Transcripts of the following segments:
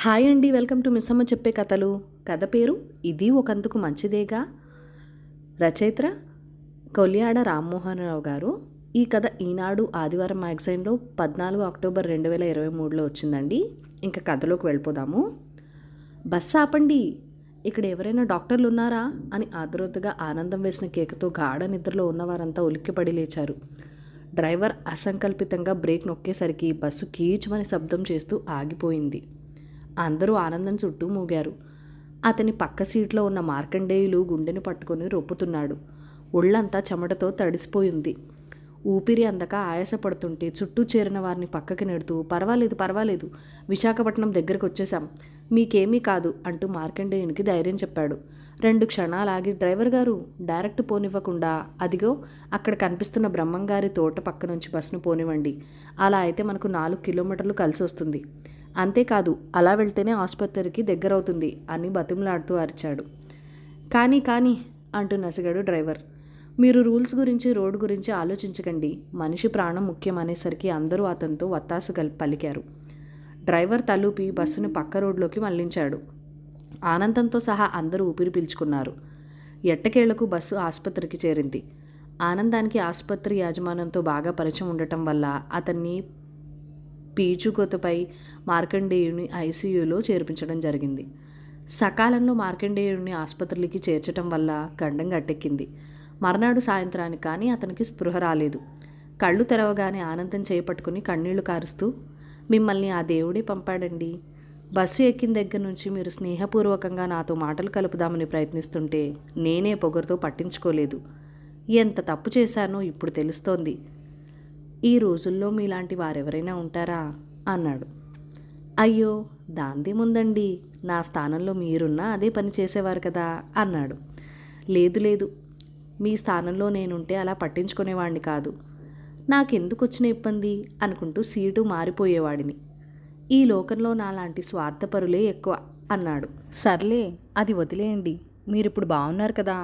Hi అండి, welcome to Missamma చెప్పే కథలు. కథ పేరు ఇది ఒకందుకు మంచిదేగా. రచయిత్ర కొల్యాడ రామ్మోహనరావు గారు. ఈ కథ ఈనాడు ఆదివారం మ్యాగజైన్లో 14 అక్టోబర్ 2023లో వచ్చిందండి. ఇంకా కథలోకి వెళ్ళిపోదాము. బస్సు ఆపండి, ఇక్కడ ఎవరైనా డాక్టర్లు ఉన్నారా అని ఆదుర్దాగా ఆనందం వేసిన కేకతో గాఢ నిద్రలో ఉన్నవారంతా ఉలిక్కిపడి లేచారు. డ్రైవర్ అసంకల్పితంగా బ్రేక్ నొక్కేసరికి బస్సు కీచుమని శబ్దం చేస్తూ ఆగిపోయింది. అందరూ ఆనందం చుట్టూ మూగారు. అతని పక్క సీట్లో ఉన్న మార్కండేయులు గుండెని పట్టుకొని రొప్పుతున్నాడు. ఒళ్ళంతా చెమటతో తడిసిపోయింది. ఊపిరి అందక ఆయాసపడుతుంటే చుట్టూ చేరిన వారిని పక్కకి నెడుతూ పర్వాలేదు, విశాఖపట్నం దగ్గరికి వచ్చేశాం, మీకేమీ కాదు అంటూ మార్కండేయునికి ధైర్యం చెప్పాడు. 2 క్షణాలాగి, డ్రైవర్ గారు, డైరెక్ట్ పోనివ్వకుండా అదిగో అక్కడ కనిపిస్తున్న బ్రహ్మంగారి తోట పక్క నుంచి బస్సును పోనివ్వండి, అలా అయితే మనకు 4 కిలోమీటర్లు కలిసి వస్తుంది, అంతేకాదు అలా వెళ్తేనే ఆసుపత్రికి దగ్గరవుతుంది అని బతిమలాడుతూ అరిచాడు. కానీ అంటూ నసిగాడు డ్రైవర్. మీరు రూల్స్ గురించి రోడ్డు గురించి ఆలోచించకండి, మనిషి ప్రాణం ముఖ్యం అనేసరికి అందరూ అతనితో వత్తాసు పలికారు. డ్రైవర్ తలూపి బస్సును పక్క రోడ్లోకి మళ్లించాడు. ఆనందంతో సహా అందరూ ఊపిరి పీల్చుకున్నారు. ఎట్టకేళ్లకు బస్సు ఆసుపత్రికి చేరింది. ఆనందానికి ఆసుపత్రి యాజమాన్యంతో బాగా పరిచయం ఉండటం వల్ల అతన్ని పీచుకొతపై మార్కండేయుని ఐసీయూలో చేర్పించడం జరిగింది. సకాలంలో మార్కండేయుడిని ఆసుపత్రికి చేర్చడం వల్ల గండం గట్టెక్కింది. మర్నాడు సాయంత్రానికి కానీ అతనికి స్పృహ రాలేదు. కళ్ళు తెరవగానే ఆనందం చేపట్టుకుని కన్నీళ్లు కారుస్తూ, మిమ్మల్ని ఆ దేవుడే పంపాడండి. బస్సు ఎక్కిన దగ్గర నుంచి మీరు స్నేహపూర్వకంగా నాతో మాటలు కలుపుదామని ప్రయత్నిస్తుంటే నేనే పొగరుతో పట్టించుకోలేదు. ఎంత తప్పు చేశానో ఇప్పుడు తెలుస్తోంది. ఈ రోజుల్లో మీలాంటి వారెవరైనా ఉంటారా అన్నాడు. అయ్యో, దాందేముందండి, నా స్థానంలో మీరున్నా అదే పని చేసేవారు కదా అన్నాడు. లేదు, మీ స్థానంలో నేనుంటే అలా పట్టించుకునేవాడిని కాదు. నాకెందుకు వచ్చిన ఇబ్బంది అనుకుంటూ సీటు మారిపోయేవాడిని. ఈ లోకంలో నాలాంటి స్వార్థపరులే ఎక్కువ అన్నాడు. సర్లే, అది వదిలేయండి, మీరిప్పుడు బాగున్నారు కదా,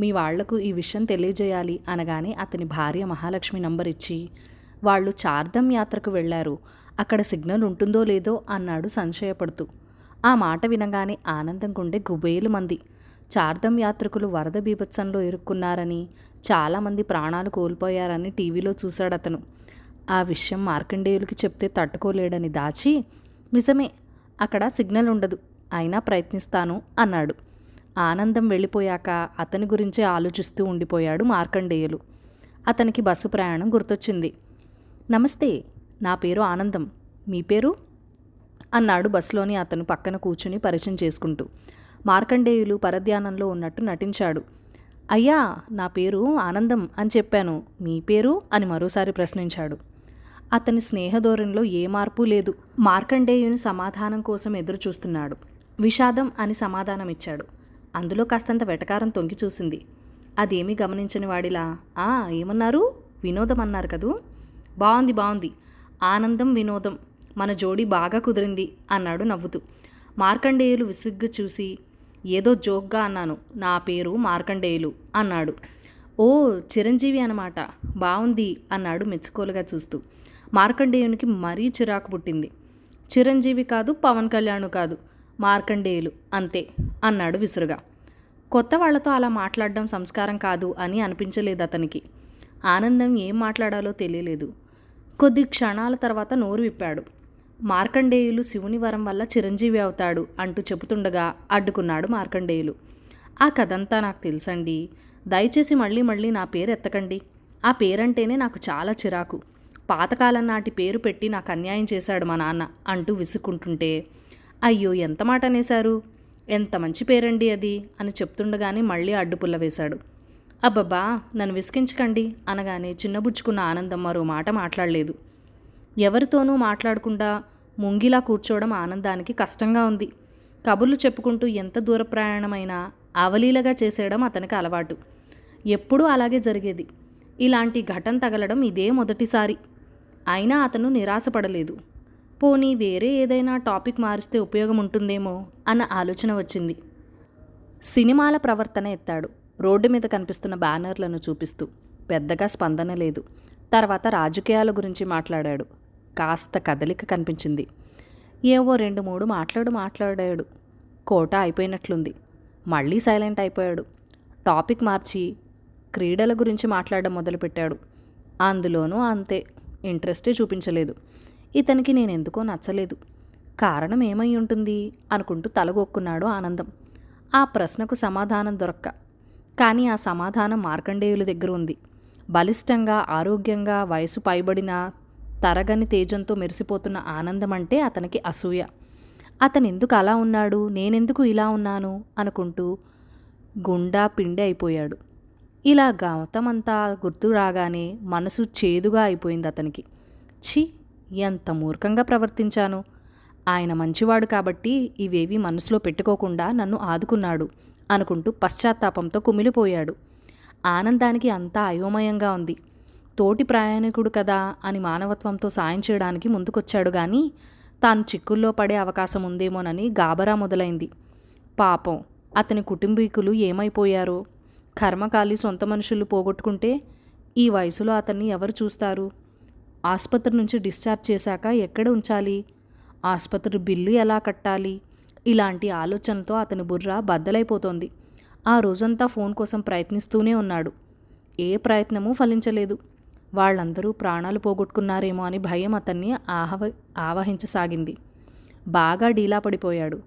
మీ వాళ్లకు ఈ విషయం తెలియజేయాలి అనగానే అతని భార్య మహాలక్ష్మి నంబర్ ఇచ్చి, వాళ్ళు చార్ధమ్ యాత్రకు వెళ్లారు, అక్కడ సిగ్నల్ ఉంటుందో లేదో అన్నాడు సంశయపడుతూ. ఆ మాట వినగానే ఆనందం గుండె గుబేలు మంది. చార్ధమ్ యాత్రికులు వరద బీభత్సంలో ఇరుక్కున్నారని, చాలామంది ప్రాణాలు కోల్పోయారని టీవీలో చూశాడతను. ఆ విషయం మార్కండేయులకి చెప్తే తట్టుకోలేడని దాచి, నిజమే, అక్కడ సిగ్నల్ ఉండదు, అయినా ప్రయత్నిస్తాను అన్నాడు. ఆనందం వెళ్ళిపోయాక అతని గురించే ఆలోచిస్తూ ఉండిపోయాడు మార్కండేయులు. అతనికి బస్సు ప్రయాణం గుర్తొచ్చింది. నమస్తే, నా పేరు ఆనందం, మీ పేరు అన్నాడు బస్సులోని అతను పక్కన కూర్చుని పరిచయం చేసుకుంటూ. మార్కండేయులు పరధ్యానంలో ఉన్నట్టు నటించాడు. అయ్యా, నా పేరు ఆనందం అని చెప్పాను, మీ పేరు అని మరోసారి ప్రశ్నించాడు. అతని స్నేహధోరణిలో ఏ మార్పు లేదు. మార్కండేయుని సమాధానం కోసం ఎదురు చూస్తున్నాడు. విషాదం అని సమాధానం ఇచ్చాడు. అందులో కాస్తంత వెటకారం తొంగి చూసింది. అదేమీ గమనించని వాడిలా, ఏమన్నారు, వినోదం అన్నారు కదూ, బాగుంది, ఆనందం వినోదం, మన జోడీ బాగా కుదిరింది అన్నాడు నవ్వుతూ. మార్కండేయులు విసుగ్గా చూసి, ఏదో జోక్గా అన్నాను, నా పేరు మార్కండేయులు అన్నాడు. ఓ, చిరంజీవి అన్నమాట, బాగుంది అన్నాడు మెచ్చుకోలుగా చూస్తూ. మార్కండేయునికి మరీ చిరాకు పుట్టింది. చిరంజీవి కాదు, పవన్ కళ్యాణ్ కాదు, మార్కండేయులు అంతే అన్నాడు విసురుగా. కొత్త వాళ్లతో అలా మాట్లాడడం సంస్కారం కాదు అని అనిపించలేదు అతనికి. ఆనందం ఏం మాట్లాడాలో తెలియలేదు. కొద్ది క్షణాల తర్వాత నోరు విప్పాడు. మార్కండేయులు శివుని వరం వల్ల చిరంజీవి అవుతాడు అంటూ చెబుతుండగా అడ్డుకున్నాడు మార్కండేయులు. ఆ కథంతా నాకు తెలుసండి, దయచేసి మళ్ళీ నా పేరు ఎత్తకండి, ఆ పేరంటేనే నాకు చాలా చిరాకు, పాతకాలం నాటి పేరు పెట్టి నాకు అన్యాయం చేశాడు మా నాన్న అంటూ విసుక్కుంటుంటే, అయ్యో ఎంత మాట అనేశారు, ఎంత మంచి పేరండి అది అని చెప్తుండగానే మళ్ళీ అడ్డుపుల్ల వేశాడు. అబ్బబ్బా, నన్ను విసిగించకండి అనగానే చిన్నబుచ్చుకున్న ఆనందం మరో మాట మాట్లాడలేదు. ఎవరితోనూ మాట్లాడకుండా ముంగిలా కూర్చోవడం ఆనందానికి కష్టంగా ఉంది. కబుర్లు చెప్పుకుంటూ ఎంత దూర ప్రయాణమైనా అవలీలగా చేసేయడం అతనికి అలవాటు. ఎప్పుడూ అలాగే జరిగేది. ఇలాంటి ఘటన తగలడం ఇదే మొదటిసారి. అయినా అతను నిరాశపడలేదు. పోనీ వేరే ఏదైనా టాపిక్ మారిస్తే ఉపయోగం ఉంటుందేమో అన్న ఆలోచన వచ్చింది. సినిమాల ప్రవర్తన ఎత్తాడు, రోడ్డు మీద కనిపిస్తున్న బ్యానర్లను చూపిస్తూ. పెద్దగా స్పందన లేదు. తర్వాత రాజకీయాల గురించి మాట్లాడాడు. కాస్త కదలిక కనిపించింది. ఏవో 2, 3 మాట్లాడాడు. కోట అయిపోయినట్లుంది. మళ్ళీ సైలెంట్ అయిపోయాడు. టాపిక్ మార్చి క్రీడల గురించి మాట్లాడడం మొదలుపెట్టాడు. అందులోనూ అంతే, ఇంట్రెస్టే చూపించలేదు. ఇతనికి నేనెందుకో నచ్చలేదు. కారణం ఏమై ఉంటుంది అనుకుంటూ తలగొక్కున్నాడు ఆనందం. ఆ ప్రశ్నకు సమాధానం దొరక్క. కానీ ఆ సమాధానం మార్కండేయుల దగ్గర ఉంది. బలిష్టంగా, ఆరోగ్యంగా, వయసు పైబడిన తరగని తేజంతో మెరిసిపోతున్న ఆనందం అంటే అతనికి అసూయ. అతనెందుకు అలా ఉన్నాడు, నేనెందుకు ఇలా ఉన్నాను అనుకుంటూ గుండా పిండి అయిపోయాడు. ఇలా గౌతమంతా గుర్తు రాగానే మనసు చేదుగా అయిపోయింది అతనికి. ఛీ, ఎంత మూర్ఖంగా ప్రవర్తించాను. ఆయన మంచివాడు కాబట్టి ఇవేవి మనసులో పెట్టుకోకుండా నన్ను ఆదుకున్నాడు అనుకుంటూ పశ్చాత్తాపంతో కుమిలిపోయాడు. ఆనందానికి అంతా అయోమయంగా ఉంది. తోటి ప్రయాణికుడు కదా అని మానవత్వంతో సాయం చేయడానికి ముందుకొచ్చాడు కానీ తాను చిక్కుల్లో పడే అవకాశం ఉందేమోనని గాబరా మొదలైంది. పాపం, అతని కుటుంబీకులు ఏమైపోయారో. కర్మకాలి సొంత మనుషులు పోగొట్టుకుంటే ఈ వయసులో అతన్ని ఎవరు చూస్తారు? ఆసుపత్రి నుంచి డిశ్చార్జ్ చేశాక ఎక్కడ ఉంచాలి? ఆసుపత్రి బిల్లు ఎలా కట్టాలి? ఇలాంటి ఆలోచనతో అతని బుర్ర బద్దలైపోతోంది. ఆ రోజంతా ఫోన్ కోసం ప్రయత్నిస్తూనే ఉన్నాడు. ఏ ప్రయత్నమూ ఫలించలేదు. వాళ్ళందరూ ప్రాణాలు పోగొట్టుకున్నారేమో అని భయం అతన్ని ఆవహించసాగింది. బాగా డీలా పడిపోయాడు.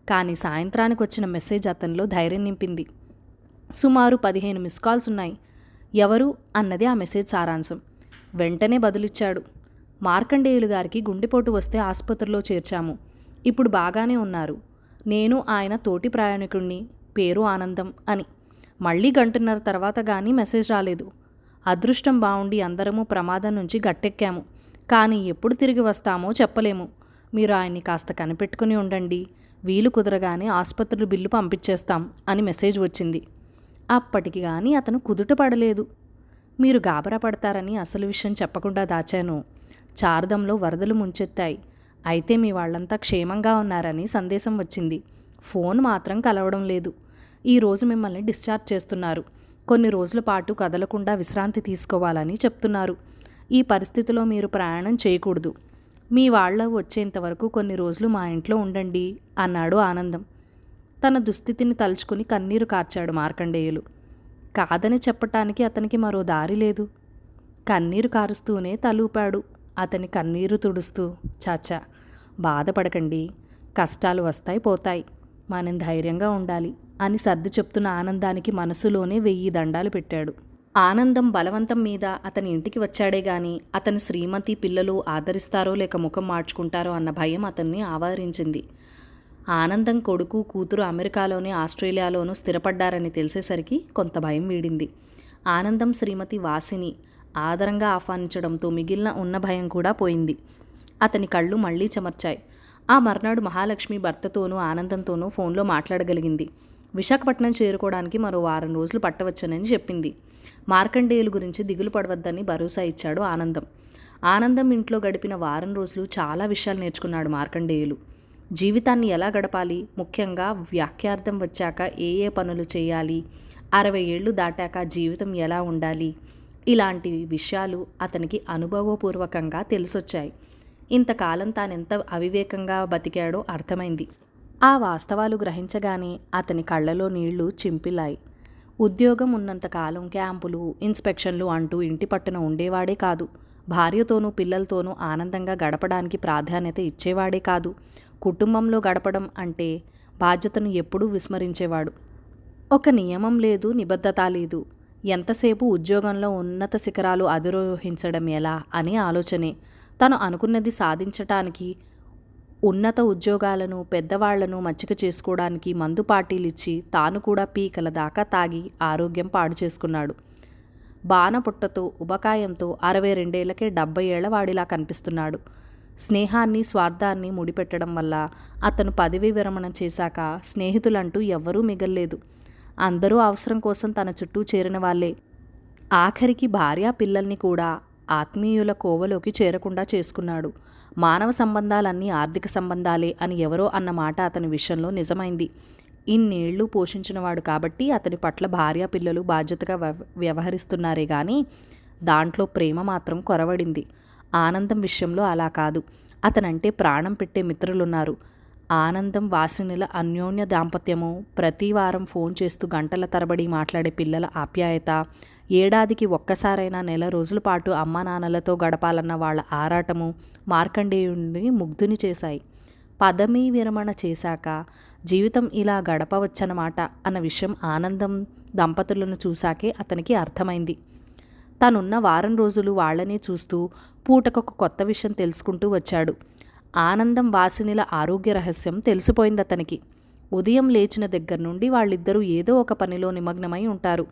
కానీ సాయంత్రానికి వచ్చిన మెసేజ్ అతనిలో ధైర్యం నింపింది. సుమారు 15 మిస్ కాల్స్ ఉన్నాయి. ఎవరు అన్నది ఆ మెసేజ్ సారాంశం. వెంటనే బదులిచ్చాడు. మార్కండేయులు గారికి గుండెపోటు వస్తే ఆసుపత్రిలో చేర్చాము. ఇప్పుడు బాగానే ఉన్నారు. నేను ఆయన తోటి ప్రయాణికుణ్ణి, పేరు ఆనందం అని. మళ్ళీ 1:30 తర్వాత కానీ మెసేజ్ రాలేదు. అదృష్టం బావుండి అందరము ప్రమాదం నుంచి గట్టెక్కాము. కానీ ఎప్పుడు తిరిగి వస్తామో చెప్పలేము. మీరు ఆయన్ని కాస్త కనిపెట్టుకుని ఉండండి. వీలు కుదరగానే ఆసుపత్రి బిల్లు పంపించేస్తాం అని మెసేజ్ వచ్చింది. అప్పటికి కానీ అతను కుదుట పడలేదు. మీరు గాబరా పడతారని అసలు విషయం చెప్పకుండా దాచాను. చార్దంలో వరదలు ముంచెత్తాయి. అయితే మీ వాళ్ళంతా క్షేమంగా ఉన్నారని సందేశం వచ్చింది. ఫోన్ మాత్రం కలవడం లేదు. ఈరోజు మిమ్మల్ని డిశ్చార్జ్ చేస్తున్నారు. కొన్ని రోజుల పాటు కదలకుండా విశ్రాంతి తీసుకోవాలని చెప్తున్నారు. ఈ పరిస్థితిలో మీరు ప్రయాణం చేయకూడదు. మీ వాళ్ళ వచ్చేంతవరకు కొన్ని రోజులు మా ఇంట్లో ఉండండి అన్నాడు ఆనందం. తన దుస్థితిని తలుచుకుని కన్నీరు కార్చాడు మార్కండేయులు. కాదని చెప్పటానికి అతనికి మరో దారి లేదు. కన్నీరు కారుస్తూనే తలూపాడు. అతని కన్నీరు తుడుస్తూ, చాచా బాధపడకండి, కష్టాలు వస్తాయి పోతాయి, మనం ధైర్యంగా ఉండాలి అని సర్ది చెప్తున్న ఆనందానికి మనసులోనే 1000 దండాలు పెట్టాడు. ఆనందం బలవంతం మీద అతని ఇంటికి వచ్చాడే గాని అతని శ్రీమతి పిల్లలు ఆదరిస్తారో లేక ముఖం మార్చుకుంటారో అన్న భయం అతన్ని ఆవరించింది. ఆనందం కొడుకు కూతురు అమెరికాలోనే ఆస్ట్రేలియాలోనూ స్థిరపడ్డారని తెలిసేసరికి కొంత భయం వీడింది. ఆనందం శ్రీమతి వాసిని ఆదరంగా ఆహ్వానించడంతో మిగిలిన ఉన్న భయం కూడా పోయింది. అతని కళ్ళు మళ్లీ చెమర్చాయి. ఆ మర్నాడు మహాలక్ష్మి భర్తతోనూ ఆనందంతోనూ ఫోన్లో మాట్లాడగలిగింది. విశాఖపట్నం చేరుకోవడానికి మరో 1 వారం రోజులు పట్టవచ్చనని చెప్పింది. మార్కండేయులు గురించి దిగులు పడవద్దని భరోసా ఇచ్చాడు ఆనందం. ఆనందం ఇంట్లో గడిపిన 1 వారం రోజులు చాలా విషయాలు నేర్చుకున్నాడు మార్కండేయులు. జీవితాన్ని ఎలా గడపాలి, ముఖ్యంగా వాక్యార్థం వచ్చాక ఏ ఏ పనులు చేయాలి, 60 ఏళ్ళు దాటాక జీవితం ఎలా ఉండాలి, ఇలాంటి విషయాలు అతనికి అనుభవపూర్వకంగా తెలిసొచ్చాయి. ఇంతకాలం తానెంత అవివేకంగా బతికాడో అర్థమైంది. ఆ వాస్తవాలు గ్రహించగానే అతని కళ్ళలో నీళ్లు చింపిలాయి. ఉద్యోగం ఉన్నంతకాలం క్యాంపులు, ఇన్స్పెక్షన్లు అంటూ ఇంటి పట్టున ఉండేవాడే కాదు. భార్యతోనూ పిల్లలతోనూ ఆనందంగా గడపడానికి ప్రాధాన్యత ఇచ్చేవాడే కాదు. కుటుంబంలో గడపడం అంటే బాధ్యతను ఎప్పుడూ విస్మరించేవాడు. ఒక నియమం లేదు, నిబద్ధత లేదు. ఎంతసేపు ఉద్యోగంలో ఉన్నత శిఖరాలు అధిరోహించడం ఎలా అనే ఆలోచనే. తను అనుకున్నది సాధించటానికి ఉన్నత ఉద్యోగాలను, పెద్దవాళ్లను మచ్చిక చేసుకోవడానికి మందు పార్టీలిచ్చి తాను కూడా పీకల దాకా తాగి ఆరోగ్యం పాడు చేసుకున్నాడు. బాణపుట్టతో, ఉబకాయంతో 62 ఏళ్లకే 70 ఏళ్ల వాడిలా కనిపిస్తున్నాడు. స్నేహాన్ని, స్వార్థాన్ని ముడిపెట్టడం వల్ల అతను పదవీ విరమణ చేశాక స్నేహితులంటూ ఎవ్వరూ మిగల్లేదు. అందరూ అవసరం కోసం తన చుట్టూ చేరిన వాళ్ళే. ఆఖరికి భార్యా పిల్లల్ని కూడా ఆత్మీయుల కోవలోకి చేరకుండా చేసుకున్నాడు. మానవ సంబంధాలన్నీ ఆర్థిక సంబంధాలే అని ఎవరో అన్న మాట అతని విషయంలో నిజమైంది. ఇన్నేళ్లు పోషించినవాడు కాబట్టి అతని పట్ల భార్యా పిల్లలు బాధ్యతగా వ్యవహరిస్తున్నారే కానీ దాంట్లో ప్రేమ మాత్రం కొరవడింది. ఆనందం విషయంలో అలా కాదు. అతనంటే ప్రాణం పెట్టే మిత్రులున్నారు. ఆనందం, వాసినిల అన్యోన్య దాంపత్యము, ప్రతి వారం ఫోన్ చేస్తూ గంటల తరబడి మాట్లాడే పిల్లల ఆప్యాయత, ఏడాదికి ఒక్కసారైనా నెల రోజుల పాటు అమ్మానాన్నలతో గడపాలన్న వాళ్ళ ఆరాటము మార్కండేయుడిని ముగ్ధుని చేశాయి. పదవీ విరమణ చేశాక జీవితం ఇలా గడపవచ్చన్నమాట అన్న విషయం ఆనందం దంపతులను చూశాకే అతనికి అర్థమైంది. తనున్న వారం రోజులు వాళ్లనే చూస్తూ పూటకొక కొత్త విషయం తెలుసుకుంటూ వచ్చాడు. ఆనందం, వాసినిల ఆరోగ్య రహస్యం తెలిసిపోయింది అతనికి. ఉదయం లేచిన దగ్గర నుండి వాళ్ళిద్దరూ ఏదో ఒక పనిలో నిమగ్నమై ఉంటారు.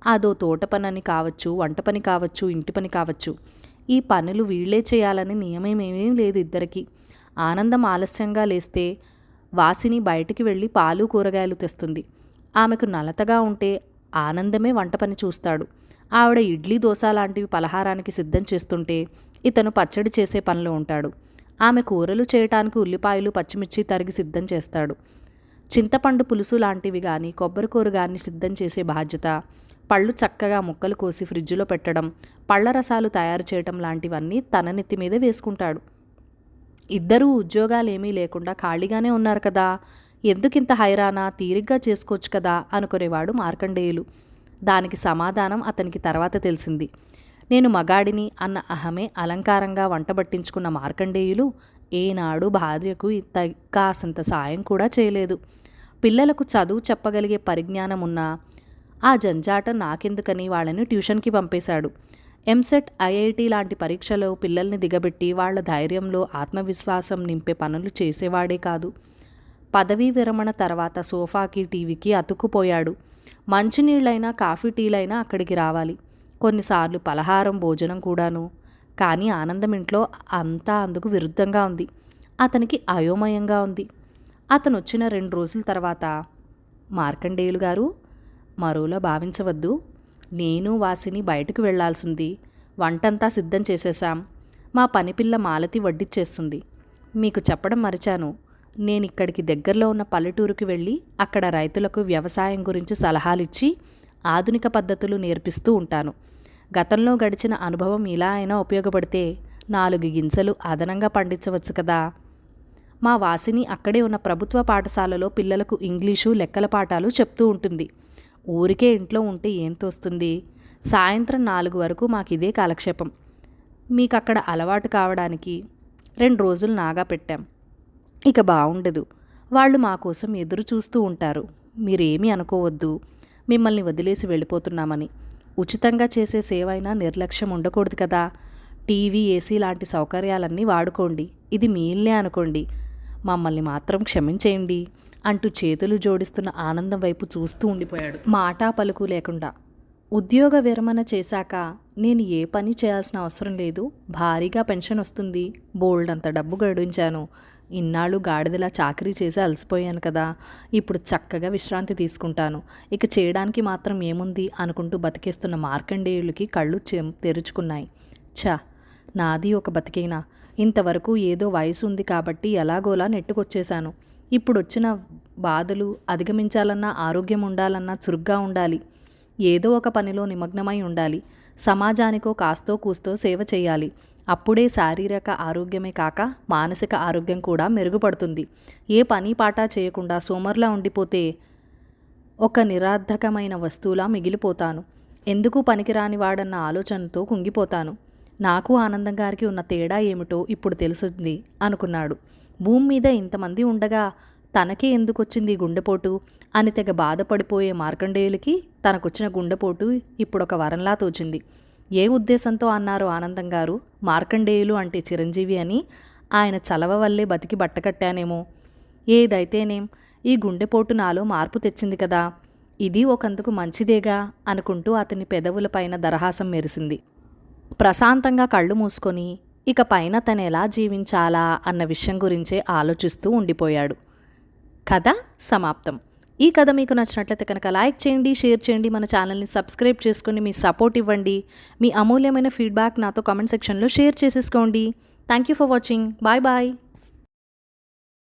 అదో తోట పని కావచ్చు, వంట పని కావచ్చు, ఇంటి పని కావచ్చు. ఈ పనులు వీళ్లే చేయాలని నియమమేమీ లేదు ఇద్దరికి. ఆనందం ఆలస్యంగా లేస్తే వాసిని బయటికి వెళ్ళి పాలు, కూరగాయలు తెస్తుంది. ఆమెకు నలతగా ఉంటే ఆనందమే వంట పని చూస్తాడు. ఆవిడ ఇడ్లీ, దోశ లాంటివి పలహారానికి సిద్ధం చేస్తుంటే ఇతను పచ్చడి చేసే పనిలో ఉంటాడు. ఆమె కూరలు చేయటానికి ఉల్లిపాయలు, పచ్చిమిర్చి తరిగి సిద్ధం చేస్తాడు. చింతపండు పులుసు లాంటివి కానీ, కొబ్బరికూర కానీ సిద్ధం చేసే బాధ్యత, పళ్ళు చక్కగా ముక్కలు కోసి ఫ్రిడ్జ్లో పెట్టడం, పళ్ళ రసాలు తయారు చేయటం లాంటివన్నీ తన నెత్తి మీద వేసుకుంటాడు. ఇద్దరూ ఉద్యోగాలేమీ లేకుండా ఖాళీగానే ఉన్నారు కదా, ఎందుకింత హైరానా, తీరిగ్గా చేసుకోవచ్చు కదా అనుకునేవాడు మార్కండేయులు. దానికి సమాధానం అతనికి తర్వాత తెలిసింది. నేను మగాడిని అన్న అహమే అలంకారంగా వంటబట్టించుకున్న మార్కండేయులు ఏనాడు భార్యకు కాసంత సాయం కూడా చేయలేదు. పిల్లలకు చదువు చెప్పగలిగే పరిజ్ఞానం ఉన్నా ఆ జంజాటం నాకెందుకని వాళ్ళని ట్యూషన్కి పంపేశాడు. ఎంసెట్, ఐఐటి లాంటి పరీక్షలో పిల్లల్ని దిగబెట్టి వాళ్ల ధైర్యంలో ఆత్మవిశ్వాసం నింపే పనులు చేసేవాడే కాదు. పదవీ విరమణ తర్వాత సోఫాకి, టీవీకి అతుక్కుపోయాడు. మంచినీళ్ళైనా, కాఫీ, టీలైనా అక్కడికి రావాలి. కొన్నిసార్లు పలహారం, భోజనం కూడాను. కానీ ఆనందం ఇంట్లో అంతా అందుకు విరుద్ధంగా ఉంది. అతనికి అయోమయంగా ఉంది. అతను వచ్చిన 2 రోజుల తర్వాత, మార్కండేయులు గారు, మరోలా భావించవద్దు. నేను, వాసిని బయటకు వెళ్లాల్సింది. వంటంతా సిద్ధం చేసేశాం. మా పనిపిల్ల మాలతి వడ్డిచ్చేస్తుంది. మీకు చెప్పడం మరిచాను. నేనిక్కడికి దగ్గరలో ఉన్న పల్లెటూరుకి వెళ్ళి అక్కడ రైతులకు వ్యవసాయం గురించి సలహాలిచ్చి ఆధునిక పద్ధతులు నేర్పిస్తూ ఉంటాను. గతంలో గడిచిన అనుభవం ఇలా అయినా ఉపయోగపడితే 4 గింజలు అదనంగా పండించవచ్చు కదా. మా వాసిని అక్కడే ఉన్న ప్రభుత్వ పాఠశాలలో పిల్లలకు ఇంగ్లీషు, లెక్కల పాఠాలు చెప్తూ ఉంటుంది. ఊరికే ఇంట్లో ఉంటే ఏం తోస్తుంది. సాయంత్రం 4 వరకు మాకిదే కాలక్షేపం. మీకక్కడ అలవాటు కావడానికి 2 రోజులు నాగా పెట్టాం. ఇక బాగుండదు. వాళ్ళు మా కోసం ఎదురు చూస్తూ ఉంటారు. మీరేమీ అనుకోవద్దు, మిమ్మల్ని వదిలేసి వెళ్ళిపోతున్నామని. ఉచితంగా చేసే సేవైనా నిర్లక్ష్యం ఉండకూడదు కదా. టీవీ, ఏసీ లాంటి సౌకర్యాలన్నీ వాడుకోండి. ఇది మీ ఇల్లే అనుకోండి. మమ్మల్ని మాత్రం క్షమించేయండి అంటూ చేతులు జోడిస్తున్న ఆనందం వైపు చూస్తూ ఉండిపోయాడు, మాటా పలుకు లేకుండా. ఉద్యోగ విరమణ చేశాక నేను ఏ పని చేయాల్సిన అవసరం లేదు. భారీగా పెన్షన్ వస్తుంది. బోల్డంత డబ్బు గడించాను. ఇన్నాళ్ళు గాడిదలా చాకరీ చేసి అలసిపోయాను కదా. ఇప్పుడు చక్కగా విశ్రాంతి తీసుకుంటాను. ఇక చేయడానికి మాత్రం ఏముంది అనుకుంటూ బతికేస్తున్న మార్కండేయులకి కళ్ళు తెరుచుకున్నాయి. ఛా, నాది ఒక బతికేనా. ఇంతవరకు ఏదో వయసు ఉంది కాబట్టి ఎలాగోలా నెట్టుకొచ్చేశాను. ఇప్పుడు వచ్చిన బాధలు అధిగమించాలన్నా, ఆరోగ్యం ఉండాలన్నా చురుగ్గా ఉండాలి. ఏదో ఒక పనిలో నిమగ్నమై ఉండాలి. సమాజానికో కాస్తో కూస్తో సేవ చేయాలి. అప్పుడే శారీరక ఆరోగ్యమే కాక మానసిక ఆరోగ్యం కూడా మెరుగుపడుతుంది. ఏ పని పాట చేయకుండా సోమర్లా ఉండిపోతే ఒక నిరర్ధకమైన వస్తువులా మిగిలిపోతాను. ఎందుకు పనికిరాని వాడన్న ఆలోచనతో కుంగిపోతాను. నాకు ఆనందం గారికి ఉన్న తేడా ఏమిటో ఇప్పుడు తెలుసుంది అనుకున్నాడు. భూమి మీద ఇంతమంది ఉండగా తనకే ఎందుకొచ్చింది గుండెపోటు అని తెగ బాధపడిపోయే మార్కండేయులకి తనకొచ్చిన గుండెపోటు ఇప్పుడొక వరంలా తోచింది. ఏ ఉద్దేశంతో అన్నారో ఆనందం గారు మార్కండేయులు అంటే చిరంజీవి అని, ఆయన చలవ వల్లే బతికి బట్టకట్టానేమో. ఏదైతేనేం ఈ గుండెపోటు నాలో మార్పు తెచ్చింది కదా, ఇది ఒకందుకు మంచిదేగా అనుకుంటూ అతని పెదవులపైన దరహాసం మెరిసింది. ప్రశాంతంగా కళ్ళు మూసుకొని ఇక పైన తను ఎలా జీవించాలా అన్న విషయం గురించే ఆలోచిస్తూ ఉండిపోయాడు. కథ సమాప్తం. ఈ కథ మీకు నచ్చినట్లయితే కనుక లైక్ చేయండి, షేర్ చేయండి, మన ఛానల్ని సబ్స్క్రైబ్ చేసుకుని మీ సపోర్ట్ ఇవ్వండి. మీ అమూల్యమైన ఫీడ్బ్యాక్ నాతో కామెంట్ సెక్షన్లో షేర్ చేసేసుకోండి. Thank you for watching. Bye bye.